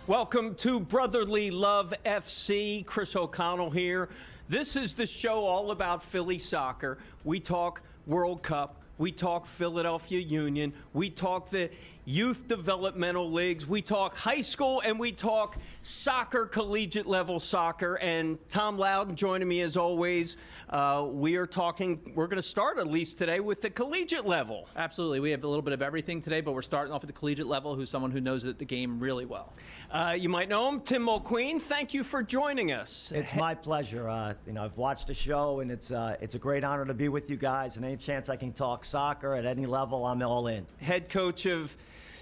Welcome to Brotherly Love FC. Chris O'Connell here. This is the show all about Philly soccer. We talk World Cup. We talk Philadelphia Union. We talk the youth developmental leagues. We talk high school, and we talk soccer, collegiate level soccer. And Tom Loudon joining me as always. We're going to start at least today with the collegiate level. Absolutely. We have a little bit of everything today, but we're starting off at the collegiate level, who's someone who knows the game really well. You might know him, Tim Mulqueen. Thank you for joining us. It's my pleasure. I've watched the show, and it's a great honor to be with you guys. And any chance I can talk soccer at any level, I'm all in. Head coach of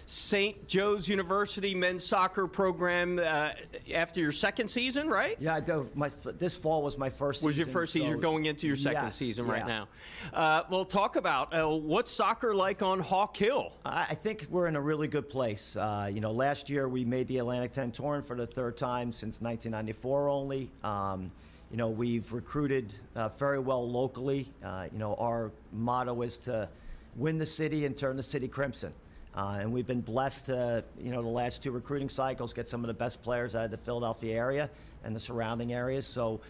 St. Joe's University men's soccer program after your second season, right? Yeah, this fall was my first season. Was your first season? You're going into your second season right now. Well, talk about what's soccer like on Hawk Hill? I think we're in a really good place. Last year we made the Atlantic 10 tournament for the third time since 1994 only. We've recruited very well locally. Our motto is to win the city and turn the city crimson. And we've been blessed to, the last two recruiting cycles, get some of the best players out of the Philadelphia area and the surrounding areas. So,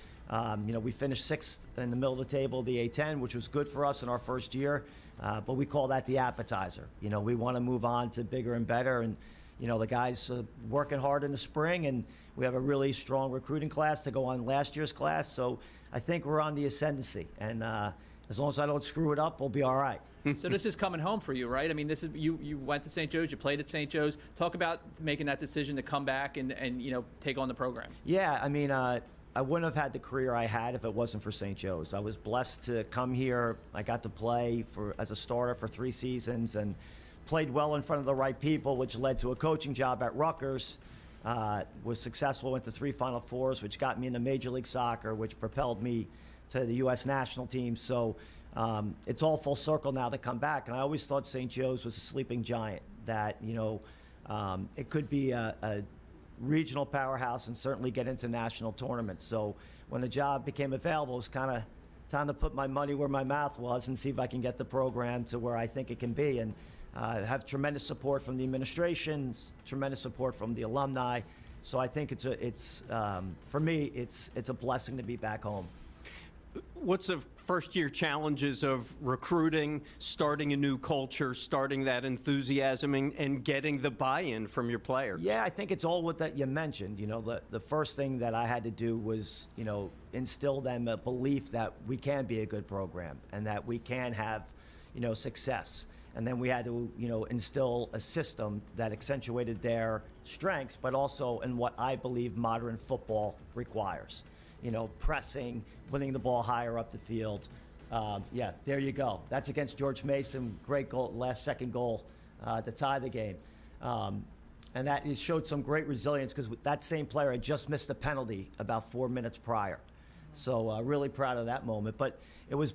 we finished sixth in the middle of the table, the A10, which was good for us in our first year. But we call that the appetizer. We want to move on to bigger and better. And, the guys are working hard in the spring, and we have a really strong recruiting class to go on last year's class. So I think we're on the ascendancy. And as long as I don't screw it up, we'll be all right. So this is coming home for you, right? I mean, this is you went to St. Joe's, you played at St. Joe's. Talk about making that decision to come back and take on the program. Yeah, I wouldn't have had the career I had if it wasn't for St. Joe's. I was blessed to come here. I got to play as a starter for 3 seasons and played well in front of the right people, which led to a coaching job at Rutgers. Was successful, went to 3 Final Fours, which got me into Major League Soccer, which propelled me to the U.S. national team. So it's all full circle now to come back. And I always thought St. Joe's was a sleeping giant, that, it could be a regional powerhouse and certainly get into national tournaments. So when the job became available, it was kind of time to put my money where my mouth was and see if I can get the program to where I think it can be. And have tremendous support from the administration, tremendous support from the alumni. So I think for me, it's a blessing to be back home. What's the first-year challenges of recruiting, starting a new culture, starting that enthusiasm, and getting the buy-in from your players? Yeah, I think it's all what that you mentioned. The first thing that I had to do was, instill them a belief that we can be a good program and that we can have, success. And then we had to, instill a system that accentuated their strengths, but also in what I believe modern football requires. Pressing, winning the ball higher up the field. There you go. That's against George Mason. Great goal, second goal to tie the game. And that it showed some great resilience because that same player had just missed a penalty about 4 minutes prior. So really proud of that moment. But it was,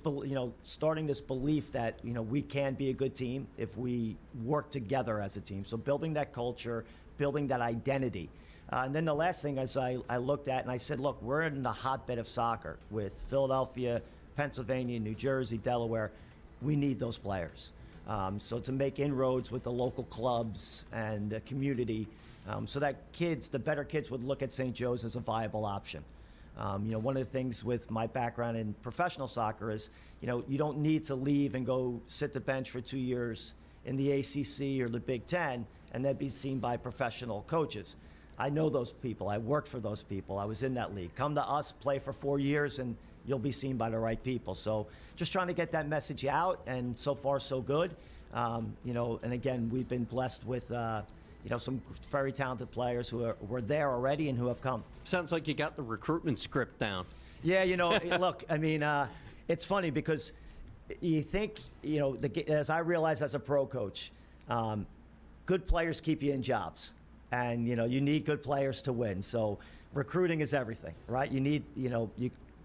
starting this belief that, we can be a good team if we work together as a team. So building that culture, building that identity. And then the last thing is I looked at and I said, look, we're in the hotbed of soccer with Philadelphia, Pennsylvania, New Jersey, Delaware. We need those players. So to make inroads with the local clubs and the community so that the better kids would look at St. Joe's as a viable option. One of the things with my background in professional soccer is, you don't need to leave and go sit the bench for 2 years in the ACC or the Big Ten and then be seen by professional coaches. I know those people. I worked for those people. I was in that league. Come to us, play for 4 years, and you'll be seen by the right people. So just trying to get that message out, and so far so good. And again, we've been blessed with some very talented players who were there already and who have come. Sounds like you got the recruitment script down. Yeah, look, it's funny because you think, as I realized as a pro coach, good players keep you in jobs. And, you need good players to win. So recruiting is everything, right? You need,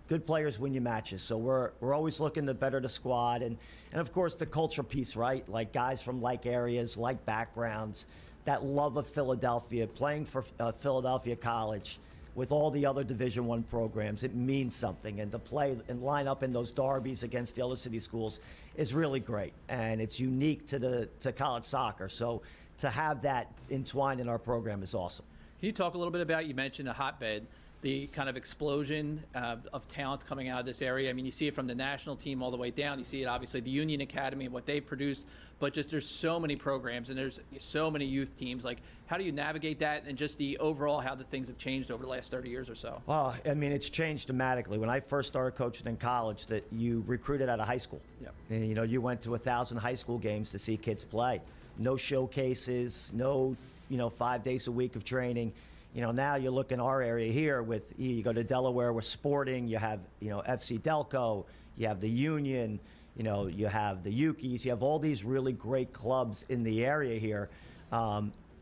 good players win you matches. So we're always looking to better the squad. And of course, the cultural piece, right? Like guys from like areas, like backgrounds, that love of Philadelphia, playing for Philadelphia College with all the other Division I programs, it means something. And to play and line up in those derbies against the other city schools is really great. And it's unique to college soccer. So to have that entwined in our program is awesome. Can you talk a little bit about, you mentioned a hotbed, the kind of explosion of talent coming out of this area? I mean, you see it from the national team all the way down. You see it, obviously, the Union Academy and what they've produced, but just there's so many programs and there's so many youth teams. Like, how do you navigate that, and just the overall, how the things have changed over the last 30 years or so? Well, I mean, it's changed dramatically. When I first started coaching in college, that you recruited out of high school. Yep. And, you know, you went to 1,000 high school games to see kids play. No showcases, no, 5 days a week of training. Now you look in our area here with, you go to Delaware with Sporting, you have, FC Delco, you have the Union, you have the Ukis, you have all these really great clubs in the area here.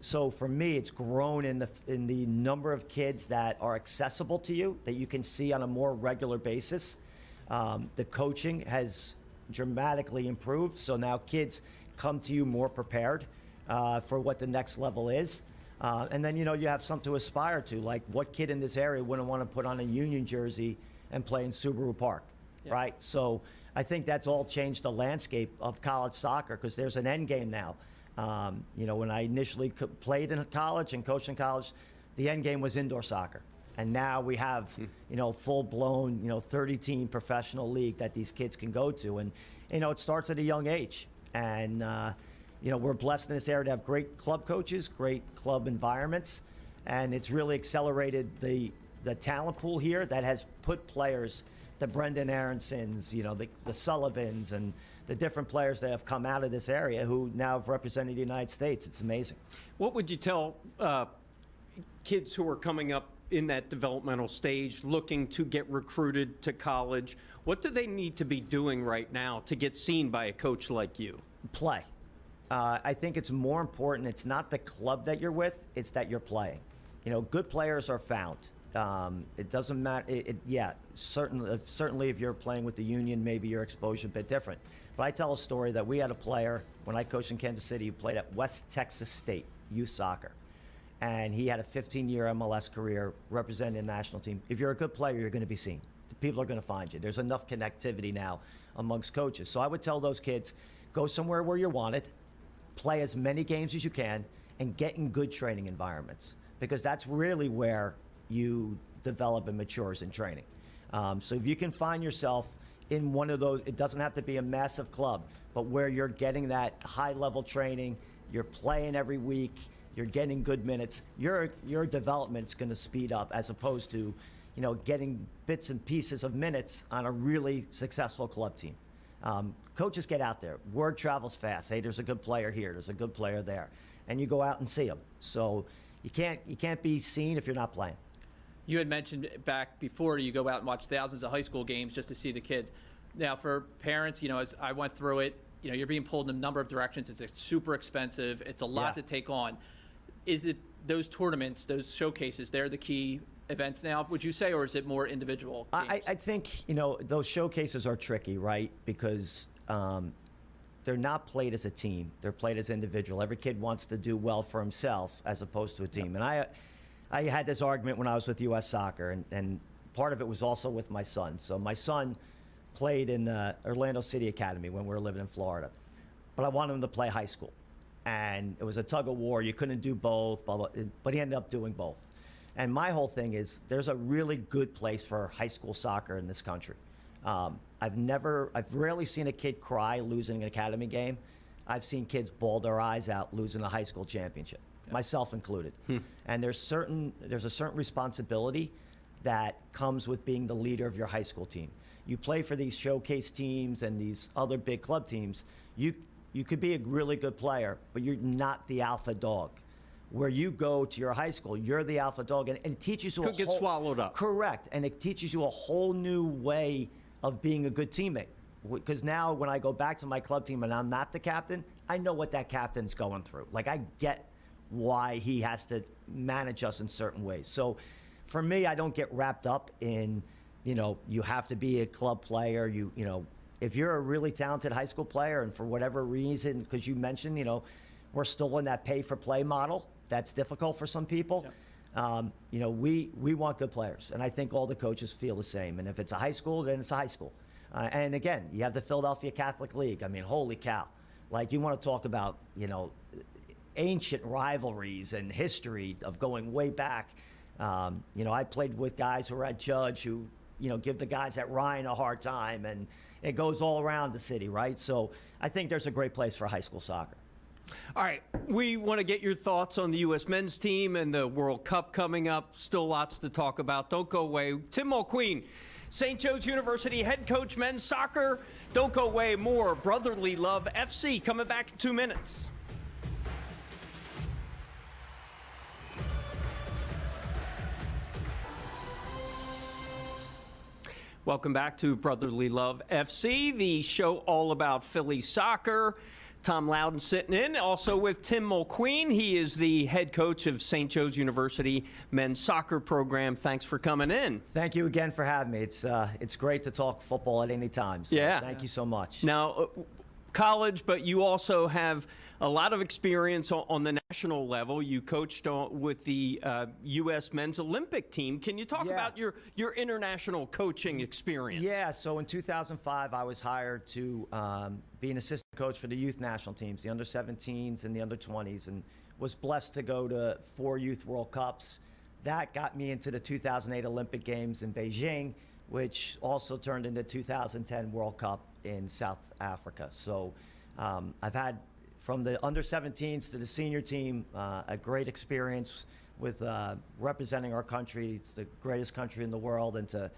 So for me, it's grown in the number of kids that are accessible to you, that you can see on a more regular basis. The coaching has dramatically improved, so now kids come to you more prepared for what the next level is. And then, you have something to aspire to. Like, what kid in this area wouldn't want to put on a Union jersey and play in Subaru Park, right? So I think that's all changed the landscape of college soccer, because there's an end game now. When I initially played in college and coached in college, the end game was indoor soccer. And now we have, full-blown, 30-team professional league that these kids can go to. And, it starts at a young age. And, we're blessed in this area to have great club coaches, great club environments, and it's really accelerated the talent pool here that has put players, the Brendan Aronsons, the Sullivans, and the different players that have come out of this area who now have represented the United States. It's amazing. What would you tell kids who are coming up in that developmental stage, looking to get recruited to college? What do they need to be doing right now to get seen by a coach like you? Play. I think it's more important. It's not the club that you're with, it's that you're playing. Good players are found. It doesn't matter. Certainly if you're playing with the Union, maybe your exposure a bit different. But I tell a story that we had a player, when I coached in Kansas City, who played at West Texas State youth soccer. And he had a 15-year MLS career representing the national team. If you're a good player, you're going to be seen. People are going to find you. There's enough connectivity now amongst coaches. So I would tell those kids, go somewhere where you're wanted, play as many games as you can, and get in good training environments, because that's really where you develop and matures in training. So if you can find yourself in one of those, it doesn't have to be a massive club, but where you're getting that high-level training, you're playing every week, you're getting good minutes, your development's going to speed up, as opposed to, getting bits and pieces of minutes on a really successful club team. Coaches get out there. Word travels fast. Hey, there's a good player here. There's a good player there, and you go out and see them. So you can't be seen if you're not playing. You had mentioned back before, you go out and watch thousands of high school games just to see the kids. Now, for parents, as I went through it, you're being pulled in a number of directions. It's super expensive. It's a lot to take on. Is it those tournaments, those showcases, they're the key events now, would you say, or is it more individual games? I think, those showcases are tricky, right? Because they're not played as a team. They're played as individual. Every kid wants to do well for himself as opposed to a team. And I had this argument when I was with U.S. Soccer, and part of it was also with my son. So my son played in Orlando City Academy when we were living in Florida. But I wanted him to play high school. And it was a tug of war. You couldn't do both, blah, blah, but he ended up doing both. And my whole thing is, there's a really good place for high school soccer in this country. I've rarely seen a kid cry losing an academy game. I've seen kids bawl their eyes out losing a high school championship, myself included. And there's a certain responsibility that comes with being the leader of your high school team. You play for these showcase teams and these other big club teams. You could be a really good player, but you're not the alpha dog. Where you go to your high school, you're the alpha dog, and it teaches you Could get swallowed up. Correct, and it teaches you a whole new way of being a good teammate. Because now when I go back to my club team and I'm not the captain, I know what that captain's going through. Like, I get why he has to manage us in certain ways. So for me, I don't get wrapped up in, you have to be a club player. If you're a really talented high school player, and for whatever reason, because you mentioned, we're still in that pay-for-play model. That's difficult for some people. Yep. We want good players, and I think all the coaches feel the same. And if it's a high school, then it's a high school. And again, you have the Philadelphia Catholic League. I mean, holy cow! Like, you want to talk about, ancient rivalries and history of going way back. I played with guys who were at Judge who, give the guys at Ryan a hard time, and it goes all around the city, right? So I think there's a great place for high school soccer. All right, we want to get your thoughts on the U.S. men's team and the World Cup coming up. Still lots to talk about. Don't go away. Tim Mulqueen, St. Joe's University head coach, men's soccer. Don't go away. More Brotherly Love FC coming back in 2 minutes. Welcome back to Brotherly Love FC, the show all about Philly soccer. Tom Loudon sitting in, also with Tim Mulqueen. He is the head coach of St. Joe's University men's soccer program. Thanks for coming in. Thank you again for having me. It's great to talk football at any time. So yeah. Thank you so much. Now, college, but you also have a lot of experience on the national level. You coached with the U.S. men's Olympic team. Can you talk about your international coaching experience? Yeah, so in 2005, I was hired to be an assistant coach for the youth national teams, the under-17s and the under-20s, and was blessed to go to 4 Youth World Cups. That got me into the 2008 Olympic Games in Beijing, which also turned into 2010 World Cup in South Africa. So I've had, from the under-17s to the senior team, a great experience with representing our country. It's the greatest country in the world, and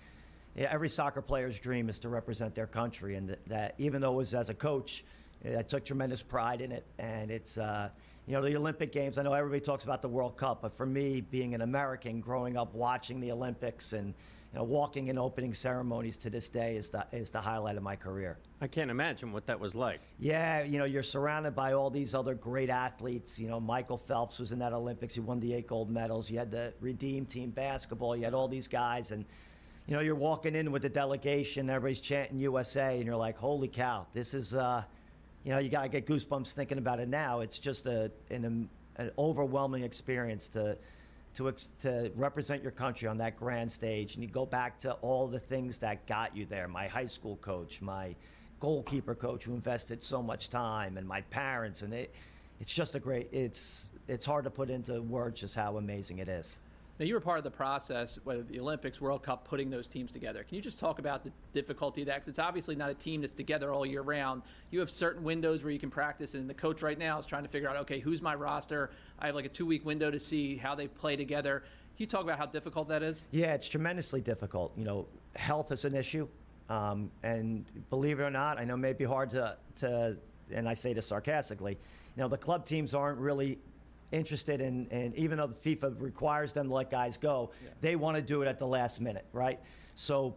every soccer player's dream is to represent their country. And that even though it was as a coach, I took tremendous pride in it. And it's, the Olympic Games, I know everybody talks about the World Cup, but for me, being an American, growing up watching the Olympics and walking in opening ceremonies to this day is the highlight of my career. I can't imagine what that was like. Yeah, you're surrounded by all these other great athletes. Michael Phelps was in that Olympics. He won the 8 gold medals. You had the Redeem Team basketball. You had all these guys. And, you're walking in with the delegation. Everybody's chanting USA. And you're like, holy cow, this is, you got to get goosebumps thinking about it now. It's just an overwhelming experience to represent your country on that grand stage. And you go back to all the things that got you there. My high school coach, my goalkeeper coach who invested so much time, and my parents. And it's just it's hard to put into words just how amazing it is. Now, you were part of the process, whether the Olympics, World Cup, putting those teams together. Can you just talk about the difficulty of that? Because it's obviously not a team that's together all year round. You have certain windows where you can practice, and the coach right now is trying to figure out, okay, who's my roster? I have like a 2-week window to see how they play together. Can you talk about how difficult that is? Yeah, it's tremendously difficult. Health is an issue. And believe it or not, I know it may be hard to, and I say this sarcastically, the club teams aren't really interested in, even though the FIFA requires them to let guys go, they want to do it at the last minute, right? So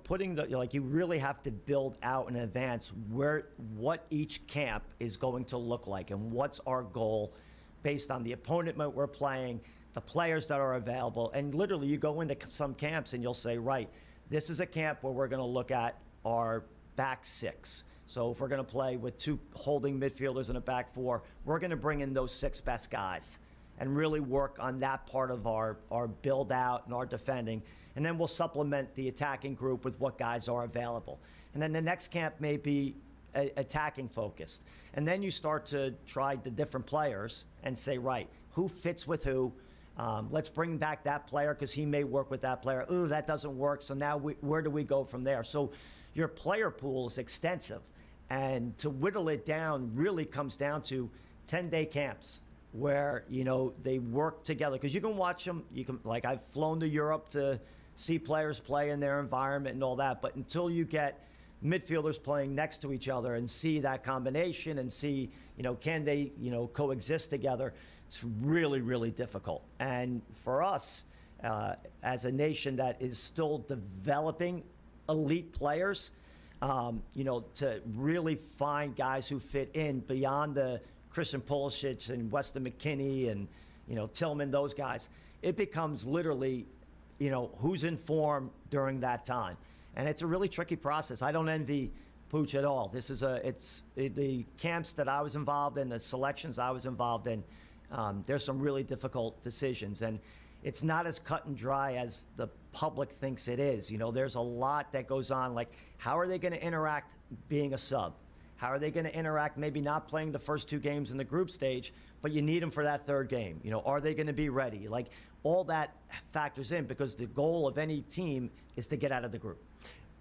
you really have to build out in advance what each camp is going to look like and what's our goal based on the opponent we're playing, the players that are available. And literally you go into some camps and you'll say, right, this is a camp where we're going to look at our back 6. So if we're going to play with 2 holding midfielders and a back 4, we're going to bring in those 6 best guys and really work on that part of our build out and our defending. And then we'll supplement the attacking group with what guys are available. And then the next camp may be attacking focused. And then you start to try the different players and say, right, who fits with who? Let's bring back that player because he may work with that player. Ooh, that doesn't work. So now where do we go from there? So your player pool is extensive. And to whittle it down really comes down to 10-day camps where, they work together. Because you can watch them. I've flown to Europe to see players play in their environment and all that. But until you get midfielders playing next to each other and see that combination and see, can they, coexist together, it's really, really difficult. And for us, as a nation that is still developing elite players, to really find guys who fit in beyond the Christian Pulisic and Weston McKennie and, Tillman, those guys, it becomes literally, who's in form during that time. And it's a really tricky process. I don't envy Pooch at all. This is the camps that I was involved in, the selections I was involved in, there's some really difficult decisions. And it's not as cut and dry as the public thinks it is. There's a lot that goes on, like how are they going to interact being a sub? How are they going to interact? Maybe not playing the first 2 games in the group stage, but you need them for that 3rd game. You know, are they going to be ready? Like, all that factors in, because the goal of any team is to get out of the group.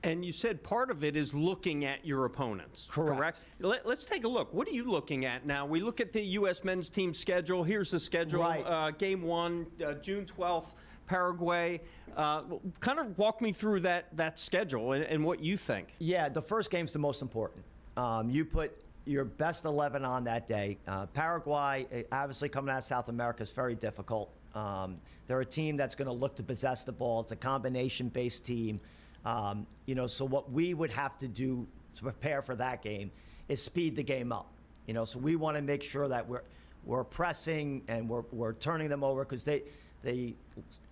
And you said part of it is looking at your opponents. Correct. Let's take a look. What are you looking at now? We look at the U.S. men's team schedule. Here's the schedule. Right. Game 1, June 12th, Paraguay. Kind of walk me through that schedule and what you think. Yeah, the first game's the most important. You put your best 11 on that day. Paraguay, obviously coming out of South America, is very difficult. They're a team that's going to look to possess the ball. It's a combination-based team. You know, so what we would have to do to prepare for that game is speed the game up. You know, so we want to make sure that we're pressing and we're turning them over, because the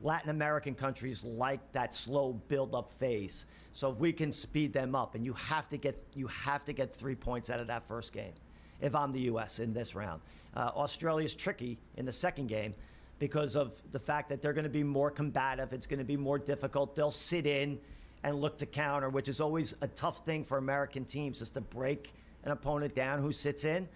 Latin American countries like that slow build-up phase. So if we can speed them up, and you have to get 3 points out of that first game. If I'm the U.S. in this round, Australia's tricky in the second game because of the fact that they're going to be more combative. It's going to be more difficult. They'll sit in and look to counter, which is always a tough thing for American teams, is to break an opponent down who sits in.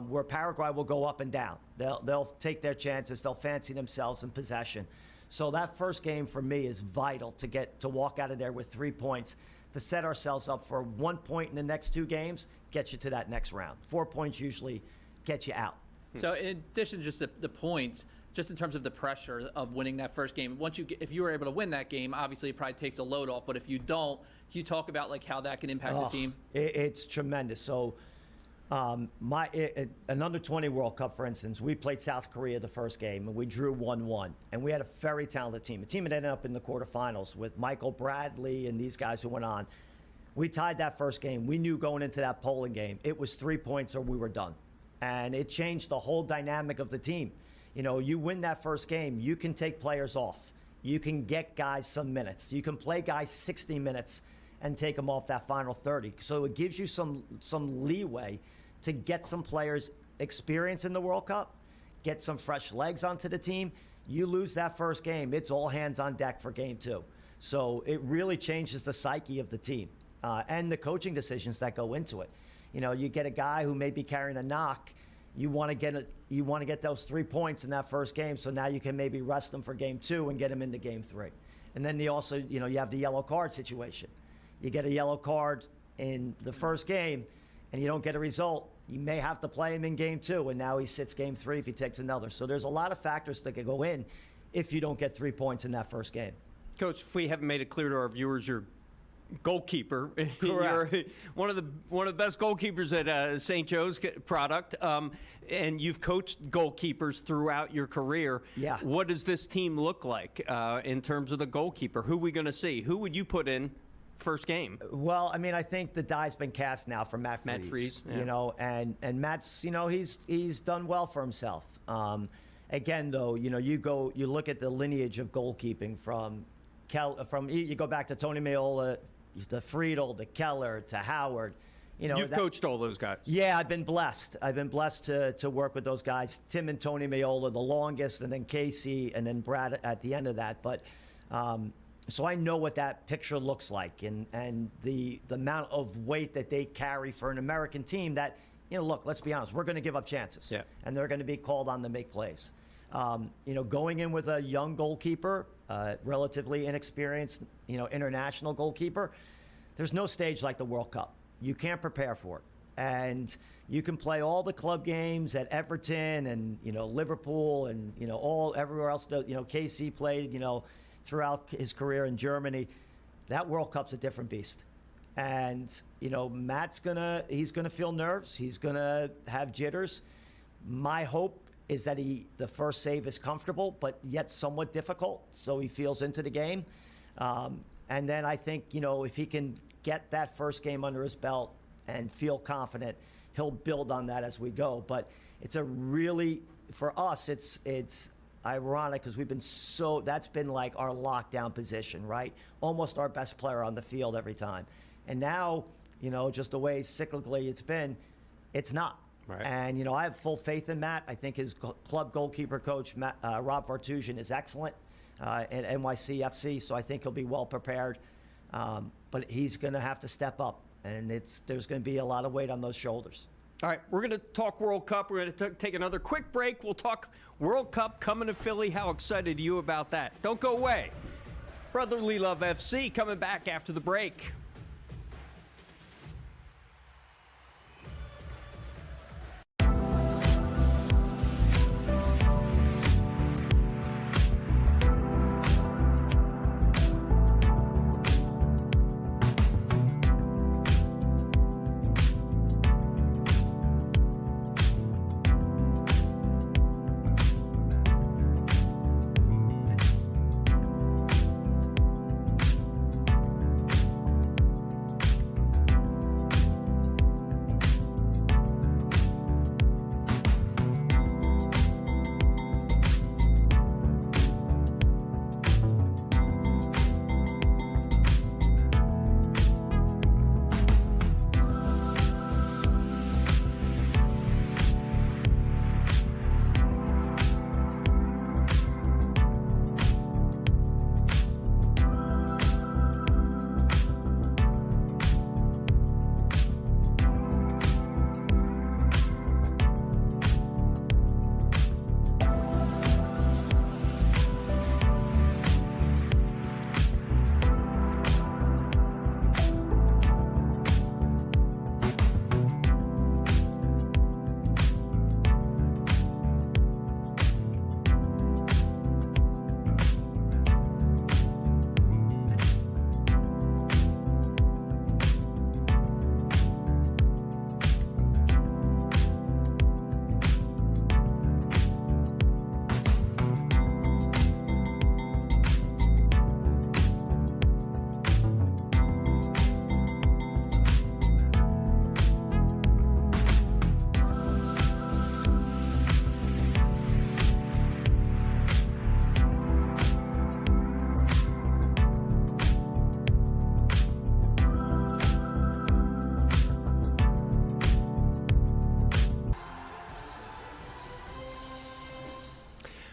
Where Paraguay will go up and down. They'll take their chances. They'll fancy themselves in possession. So that first game for me is vital to walk out of there with 3 points, to set ourselves up for 1 point in the next 2 games, get you to that next round. 4 points usually get you out. So in addition to just the points, just in terms of the pressure of winning that first game, if you were able to win that game, obviously it probably takes a load off. But if you don't, can you talk about like how that can impact the team? It's tremendous. So an under-20 World Cup, for instance, we played South Korea the first game, and we drew 1-1. And we had a very talented team, a team that ended up in the quarterfinals with Michael Bradley and these guys who went on. We tied that first game. We knew going into that Poland game, it was 3 points or we were done. And it changed the whole dynamic of the team. You know, you win that first game, you can take players off. You can get guys some minutes. You can play guys 60 minutes and take them off that final 30. So it gives you some leeway to get some players experience in the World Cup, get some fresh legs onto the team. You lose that first game, it's all hands on deck for game 2. So it really changes the psyche of the team and the coaching decisions that go into it. You know, you get a guy who may be carrying a knock. You want to get those 3 points in that first game, so now you can maybe rest them for game 2 and get them into game 3. And then you have the yellow card situation. You get a yellow card in the first game, and you don't get a result, you may have to play him in game 2, and now he sits game 3 if he takes another. So there's a lot of factors that could go in if you don't get 3 points in that first game. Coach, if we haven't made it clear to our viewers, you're goalkeeper. Correct. You're one of the best goalkeepers at St. Joe's product, and you've coached goalkeepers throughout your career. Yeah. What does this team look like in terms of the goalkeeper? Who are we going to see? Who would you put in first game? Well, I mean, I think the die's been cast now for Matt Freese. Matt Freese, yeah. You know, and Matt's, you know, he's done well for himself. Again, though, you know, you look at the lineage of goalkeeping you go back to Tony Meola, to Friedel, to Keller, to Howard. You know, You've coached all those guys. Yeah, I've been blessed. I've been blessed to work with those guys. Tim and Tony Meola, the longest, and then Casey, and then Brad at the end of that. But so I know what that picture looks like, and the amount of weight that they carry for an American team that, you know, look, let's be honest, we're going to give up chances. Yeah. And they're going to be called on to make plays. You know, going in with a young goalkeeper, relatively inexperienced, you know, international goalkeeper, there's no stage like the World Cup. You can't prepare for it. And you can play all the club games at Everton and, you know, Liverpool and, you know, everywhere else. You know, KC played, you know, throughout his career in Germany. That World Cup's a different beast. And, you know, he's gonna feel nerves. He's gonna have jitters. My hope is that the first save is comfortable, but yet somewhat difficult, so he feels into the game. And then I think, you know, if he can get that first game under his belt and feel confident, he'll build on that as we go. But it's for us, it's ironic because that's been like our lockdown position, right? Almost our best player on the field every time. And now, you know, just the way cyclically it's not. Right. And, you know, I have full faith in Matt. I think his club goalkeeper coach, Rob Vartusian, is excellent at NYCFC, so I think he'll be well prepared. But he's going to have to step up. and there's going to be a lot of weight on those shoulders. All right, we're going to talk World Cup. We're going to take another quick break. We'll talk World Cup coming to Philly. How excited are you about that? Don't go away. Brotherly Love FC coming back after the break.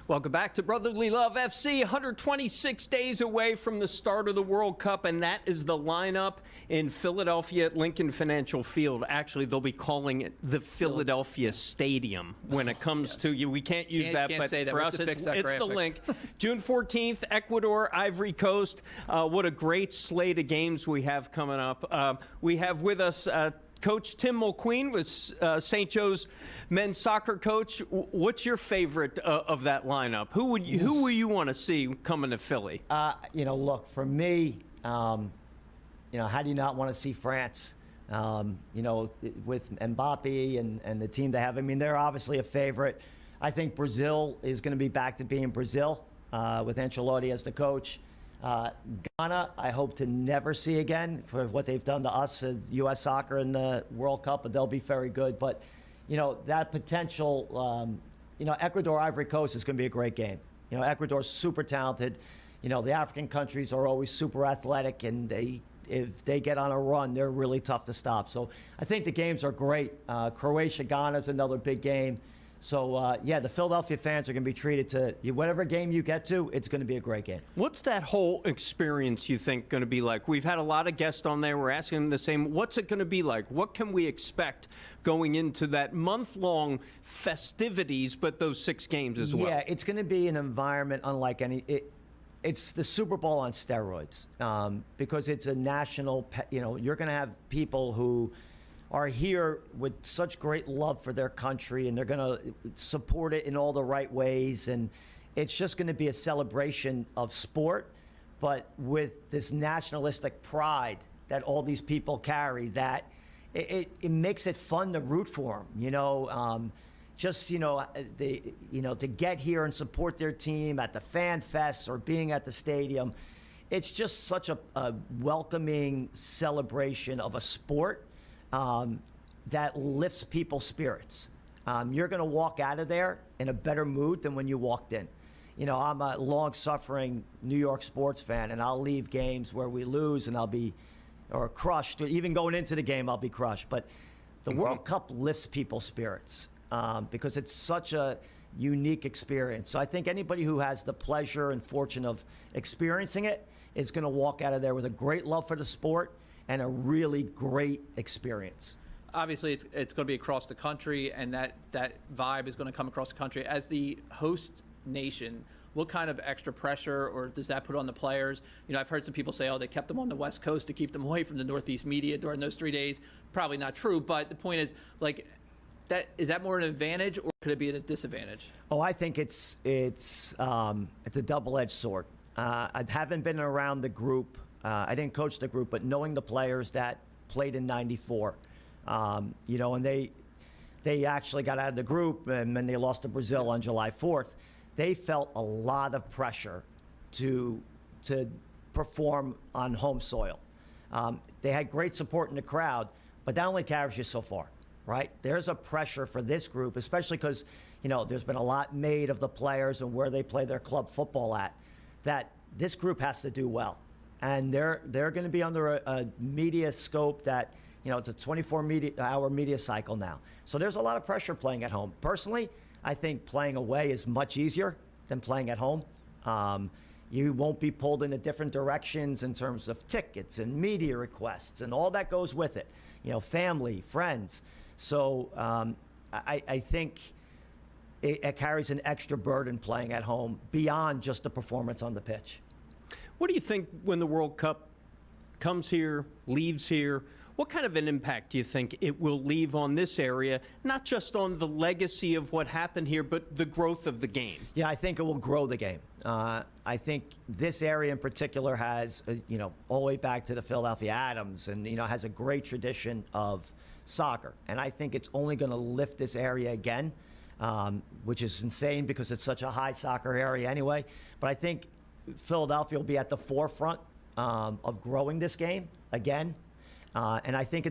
Welcome back to Brotherly Love FC. 126 days away from the start of the World Cup, and that is the lineup in Philadelphia at Lincoln Financial Field. Actually, they'll be calling it the Philadelphia Stadium when it comes to you. We can't use that, but for us, it's the link. June 14th, Ecuador, Ivory Coast. What a great slate of games we have coming up. We have with us Coach Tim Mulqueen was St. Joe's men's soccer coach. What's your favorite of that lineup? Who will you want to see coming to Philly? Look, for me, how do you not want to see France? With Mbappe and the team they have. I mean, they're obviously a favorite. I think Brazil is going to be back to being Brazil with Ancelotti as the coach. Ghana, I hope to never see again for what they've done to us as U.S. soccer in the World Cup, but they'll be very good. But, that potential, Ecuador, Ivory Coast is going to be a great game. Ecuador's super talented. The African countries are always super athletic, and if they get on a run, they're really tough to stop. So I think the games are great. Croatia, Ghana is another big game. So, the Philadelphia fans are going to be treated to whatever game you get to, it's going to be a great game. What's that whole experience you think going to be like? We've had a lot of guests on there. We're asking them the same. What's it going to be like? What can we expect going into that month-long festivities, but those 6 games as well? Yeah, it's going to be an environment unlike any. It's the Super Bowl on steroids because it's a national. You're going to have people who are here with such great love for their country, and they're going to support it in all the right ways. And it's just going to be a celebration of sport, but with this nationalistic pride that all these people carry, that it makes it fun to root for them. To get here and support their team at the fan fest or being at the stadium. It's just such a welcoming celebration of a sport that lifts people's spirits. You're going to walk out of there in a better mood than when you walked in. I'm a long-suffering New York sports fan, and I'll leave games where we lose and I'll be crushed. Even going into the game, I'll be crushed. But the World Cup lifts people's spirits because it's such a unique experience. So I think anybody who has the pleasure and fortune of experiencing it is going to walk out of there with a great love for the sport and a really great experience. Obviously, it's going to be across the country, and that vibe is going to come across the country. As the host nation, what kind of extra pressure or does that put on the players? You know, I've heard some people say, oh, they kept them on the West Coast to keep them away from the Northeast media during those 3 days. Probably not true, but the point is, like, is that more an advantage or could it be a disadvantage? Oh, I think it's a double-edged sword. I haven't been around the group. I didn't coach the group, but knowing the players that played in '94, you know, and they actually got out of the group and then they lost to Brazil on July 4th. They felt a lot of pressure to perform on home soil. They had great support in the crowd, but that only carries you so far, right? There's a pressure for this group, especially because, you know, there's been a lot made of the players and where they play their club football at, that this group has to do well. And they're going to be under a media scope that, you know, it's a 24-hour media cycle now. So there's a lot of pressure playing at home. Personally, I think playing away is much easier than playing at home. You won't be pulled into different directions in terms of tickets and media requests and all that goes with it. You know, family, friends. So I think it carries an extra burden playing at home beyond just the performance on the pitch. What do you think when the World Cup comes here, leaves here? What kind of an impact do you think it will leave on this area, not just on the legacy of what happened here, but the growth of the game? Yeah, I think it will grow the game. I think this area in particular has, you know, all the way back to the Philadelphia Adams and, you know, has a great tradition of soccer. And I think it's only going to lift this area again, which is insane because it's such a high soccer area anyway. But I think Philadelphia will be at the forefront of growing this game again. And I think